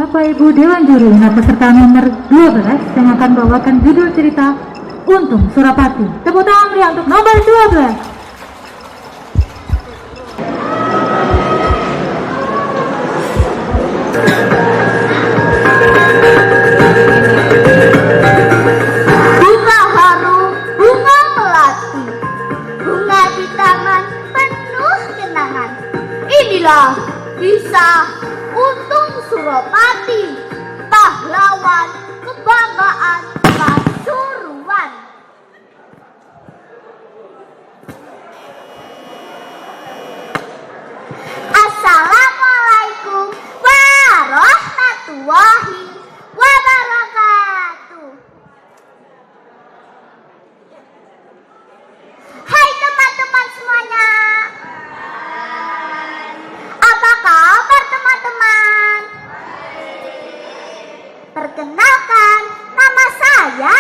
Bapak Ibu Dewan Juri, nah peserta nomor 12 yang akan bawakan judul cerita Untung Surapati. Tepuk tangan meriah untuk nomor 12. Bunga harum, bunga melati, bunga di taman penuh kenangan. Inilah kisah Untung Surapati, pahlawan kebanggaan Pasuruan. Assalamualaikum warahmatullahi wabarakatuh. Hai teman-teman semuanya. Apa kabar teman-teman? Perkenalkan, nama saya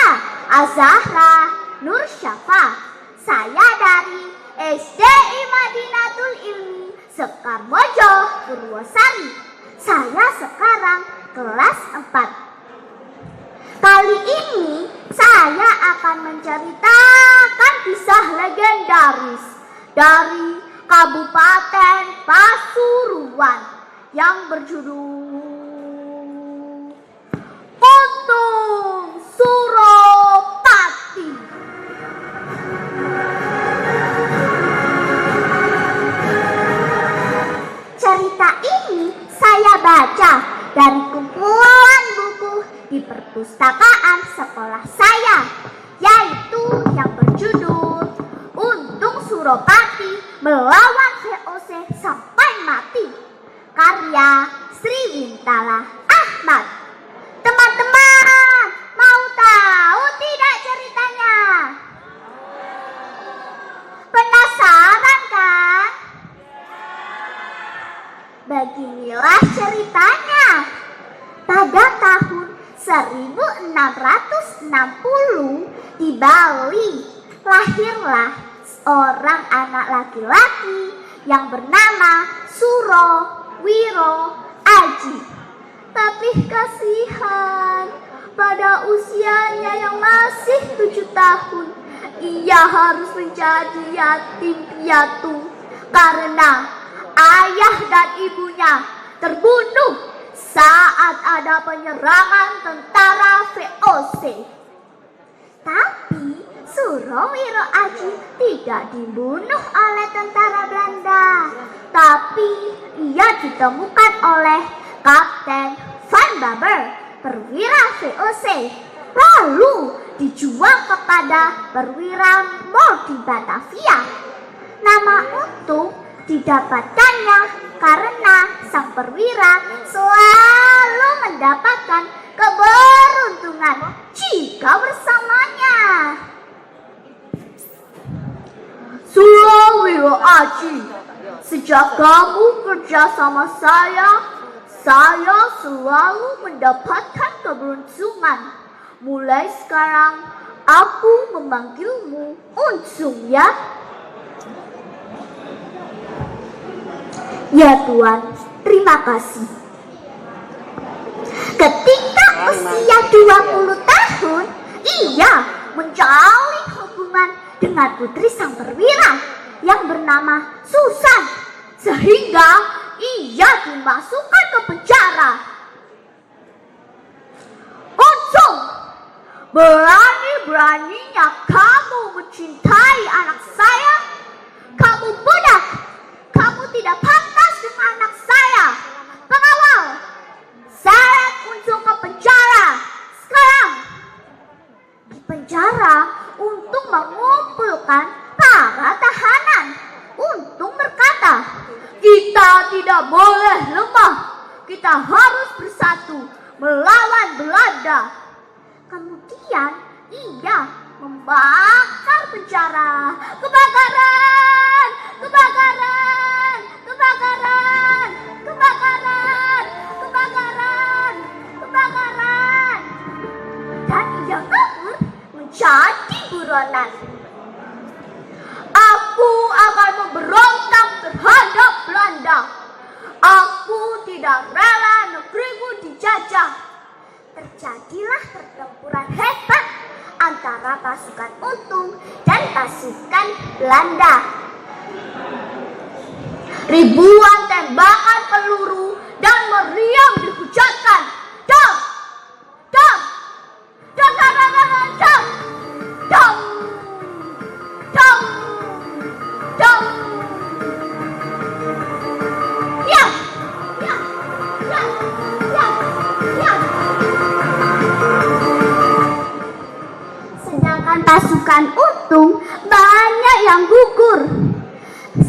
Azahra Nur Syafa. Saya dari SDI Madinatul Ilmi Sekarmojo, Purwosari. Saya sekarang kelas 4. Kali ini saya akan menceritakan kisah legendaris dari Kabupaten Pasuruan yang berjudul Untung Surapati. Cerita ini saya baca dari kumpulan buku di perpustakaan sekolah saya, yaitu yang berjudul Untung Surapati Melawan VOC Sampai Mati, karya Sri Wintala Ahmad. Teman-teman, mau tahu tidak ceritanya? Penasaran kan? Beginilah ceritanya. Pada tahun 1660 di Bali lahirlah seorang anak laki-laki yang bernama Surawiro Aji. Tapi kasihan, pada usianya yang masih 7 tahun, ia harus menjadi yatim piatu karena ayah dan ibunya terbunuh saat ada penyerangan tentara VOC. Tapi Surawiro Aji tidak dibunuh oleh tentara Belanda, tapi ia ditemukan oleh Kapten Van Baber, perwira VOC, lalu dijual kepada perwira Mor di Batavia. Nama Untung didapatkannya karena sang perwira selalu mendapatkan keberuntungan jika bersamanya. Surawiro Aji, sejak kamu kerja sama saya selalu mendapatkan keberuntungan. Mulai sekarang aku memanggilmu Untung ya. Ya Tuan, terima kasih. Ketika usia 20 tahun, ia menjalin hubungan dengan putri sang perwira yang bernama Susan, sehingga ia dimasukkan ke penjara. Untung, berani-beraninya kamu mencintai anak saya. Kamu budak, kamu tidak pantas dengan anak saya. Pengawal, seret Untung ke penjara. Sekarang di penjara untuk mengumpulkan para tahanan. Untung berkata, kita tidak boleh lemah. Kita harus bersatu melawan Belanda. Kemudian ia membakar penjara. Kebakaran! Kebakaran! Kebakaran! Kebakaran! Kebakaran! Kebakaran! Dan ia kabur menjadi buronan. Aku akan memberontak terhadap Belanda. Aku tidak rela negeriku dijajah. Terjadilah pertempuran hebat antara pasukan Untung dan pasukan Belanda. Ribuan tembakan peluru dan meriam dihujatkan. Dam! Dam! Dam! Dam! Dam! Dam! Dam! Dam! Dam! Dam! Ya! Ya! Ya! Ya! Ya! Sedangkan pasukan Untung banyak yang gugur.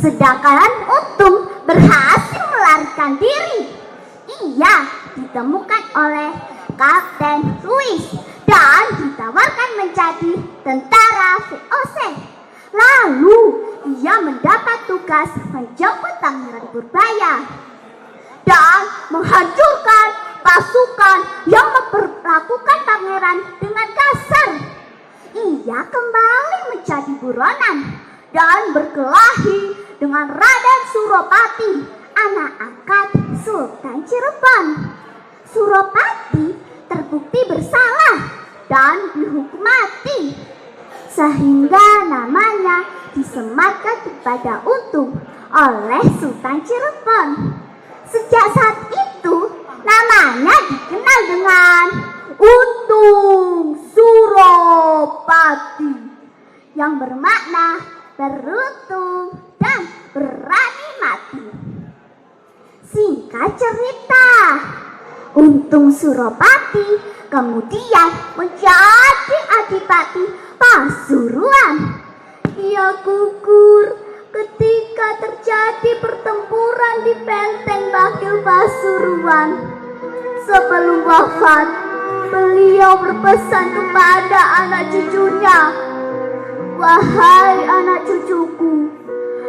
Sedangkan Untung berhasil melarikan diri. Ia ditemukan oleh Kapten Louis dan ditawarkan menjadi tentara VOC. Lalu ia mendapat tugas menjemput Pangeran Purbaya dan menghancurkan pasukan yang memperlakukan pangeran dengan kasar. Ia kembali menjadi buronan dan berkelahi dengan Raden Suropati, anak angkat Sultan Cirebon. Suropati terbukti bersalah dan dihukum mati, sehingga namanya disematkan kepada Untung oleh Sultan Cirebon. Sejak saat itu namanya dikenal dengan Untung Suropati, yang bermakna beruntung dan berani mati. Singkat cerita, Untung Suropati kemudian menjadi adipati Pasuruan. Ia gugur ketika terjadi pertempuran di Benteng Bakil Pasuruan. Sebelum wafat, beliau berpesan kepada anak cucunya, "Wahai anak cucuku,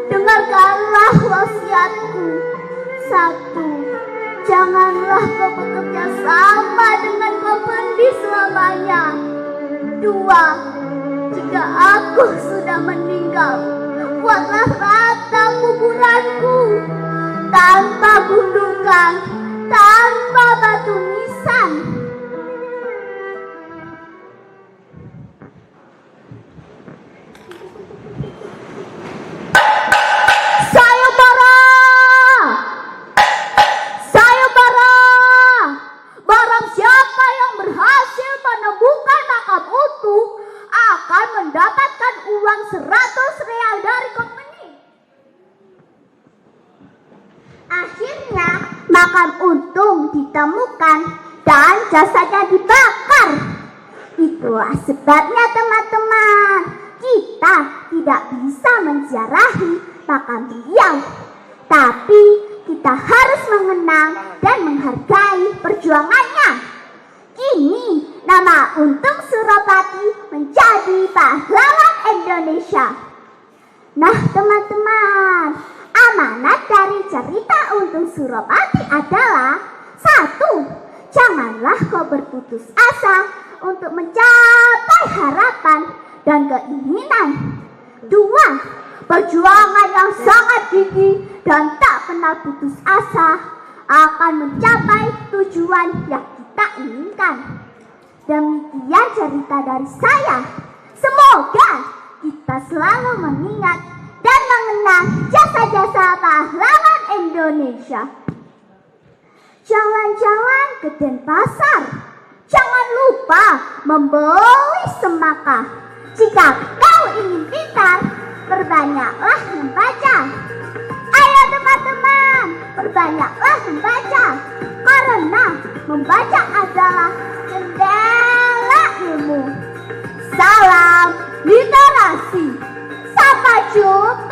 dengarkanlah wasiatku. 1. Janganlah kau bekerja sama dengan pembeli selamanya. 2. Jika aku sudah meninggal, buatlah rata kuburanku, tanpa gundukan, tanpa batu nisan." Barang siapa yang berhasil menemukan makam Untung akan mendapatkan uang 100 real dari company. Akhirnya makam Untung ditemukan dan jasadnya dibakar. Itulah sebabnya teman-teman, kita tidak bisa menziarahi makam beliau, tapi kita harus mengenang dan menghargai perjuangannya. Kini nama Untung Suropati menjadi pahlawan Indonesia. Nah teman-teman, amanat dari cerita Untung Suropati adalah: 1. Janganlah kau berputus asa untuk mencapai harapan dan keinginan. 2. Perjuangan yang sangat gigih dan tak pernah putus asa akan mencapai tujuan yang kita inginkan. Demikian cerita dari saya. Semoga kita selalu mengingat dan mengenang jasa-jasa pahlawan Indonesia. Jalan-jalan ke Denpasar, jangan lupa membeli semangka. Jika kau ingin pintar, perbanyaklah membaca. Ayo teman-teman, perbanyaklah membaca, karena membaca adalah jendela ilmu. Salam literasi. Sampai jumpa.